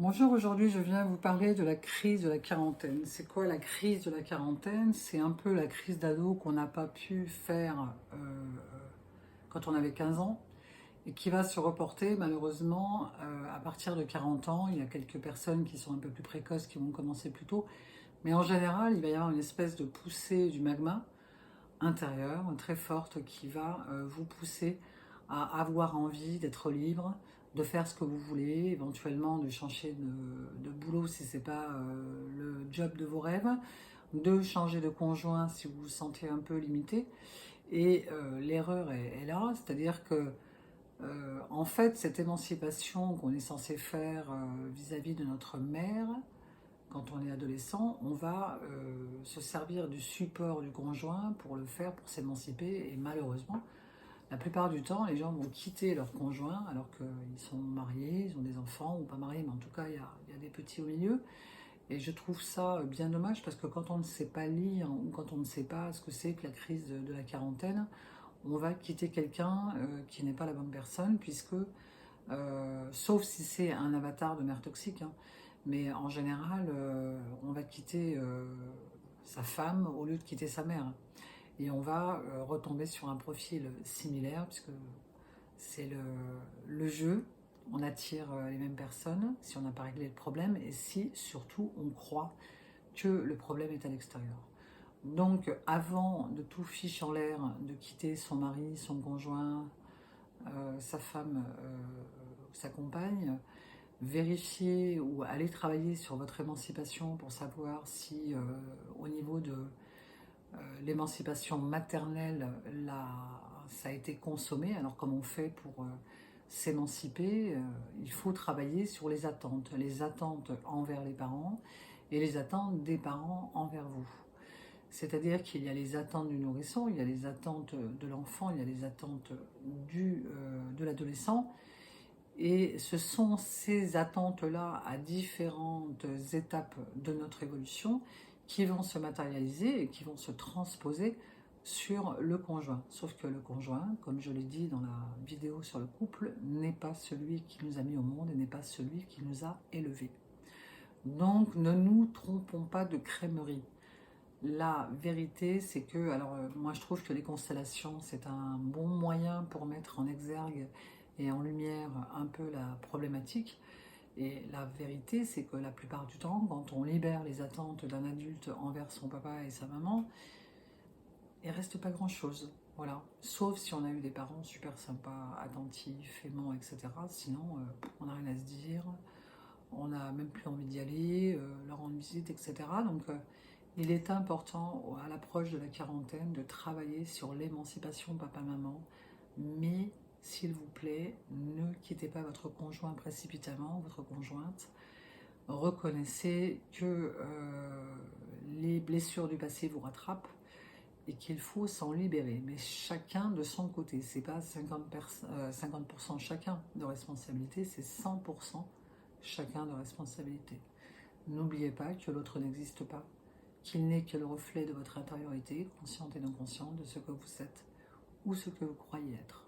Bonjour, aujourd'hui je viens vous parler de la crise de la quarantaine. C'est quoi la crise de la quarantaine? C'est un peu la crise d'ado qu'on n'a pas pu faire quand on avait 15 ans et qui va se reporter malheureusement à partir de 40 ans. Il y a quelques personnes qui sont un peu plus précoces qui vont commencer plus tôt, mais en général il va y avoir une espèce de poussée du magma intérieure très forte qui va vous pousser à avoir envie d'être libre, de faire ce que vous voulez, éventuellement de changer de boulot si c'est pas le job de vos rêves, de changer de conjoint si vous vous sentez un peu limité. Et l'erreur est là, c'est-à-dire que en fait cette émancipation qu'on est censé faire vis-à-vis de notre mère, quand on est adolescent, on va se servir du support du conjoint pour le faire, pour s'émanciper. Et malheureusement, la plupart du temps, les gens vont quitter leur conjoint alors qu'ils sont mariés, ils ont des enfants ou pas mariés, mais en tout cas, il y a des petits au milieu. Et je trouve ça bien dommage parce que quand on ne sait pas lire ou quand on ne sait pas ce que c'est que la crise de la quarantaine, on va quitter quelqu'un qui n'est pas la bonne personne, puisque, sauf si c'est un avatar de mère toxique, hein, mais en général, on va quitter sa femme au lieu de quitter sa mère. Et on va retomber sur un profil similaire, puisque c'est le jeu. On attire les mêmes personnes si on n'a pas réglé le problème et si surtout on croit que le problème est à l'extérieur. Donc avant de tout fiche en l'air, de quitter son mari, son conjoint, sa femme, sa compagne, vérifier ou aller travailler sur votre émancipation pour savoir si au niveau de l'émancipation maternelle, là, ça a été consommé. Alors comment on fait pour s'émanciper? Il faut travailler sur les attentes envers les parents et les attentes des parents envers vous. C'est-à-dire qu'il y a les attentes du nourrisson, il y a les attentes de l'enfant, il y a les attentes de l'adolescent. Et ce sont ces attentes-là à différentes étapes de notre évolution qui vont se matérialiser et qui vont se transposer sur le conjoint. Sauf que le conjoint, comme je l'ai dit dans la vidéo sur le couple, n'est pas celui qui nous a mis au monde et n'est pas celui qui nous a élevés. Donc ne nous trompons pas de crèmerie. La vérité, c'est que, alors moi je trouve que les constellations, c'est un bon moyen pour mettre en exergue et en lumière un peu la problématique. Et la vérité, c'est que la plupart du temps, quand on libère les attentes d'un adulte envers son papa et sa maman, il reste pas grand-chose. Voilà. Sauf si on a eu des parents super sympas, attentifs, aimants, etc. Sinon, on n'a rien à se dire, on n'a même plus envie d'y aller, leur rendre visite, etc. Donc, il est important, à l'approche de la quarantaine, de travailler sur l'émancipation papa-maman, mais s'il vous plaît, ne quittez pas votre conjoint précipitamment, votre conjointe. Reconnaissez que les blessures du passé vous rattrapent et qu'il faut s'en libérer, mais chacun de son côté. C'est pas 50% chacun de responsabilité, c'est 100% chacun de responsabilité. N'oubliez pas que l'autre n'existe pas, qu'il n'est que le reflet de votre intériorité, consciente et non consciente, de ce que vous êtes ou ce que vous croyez être.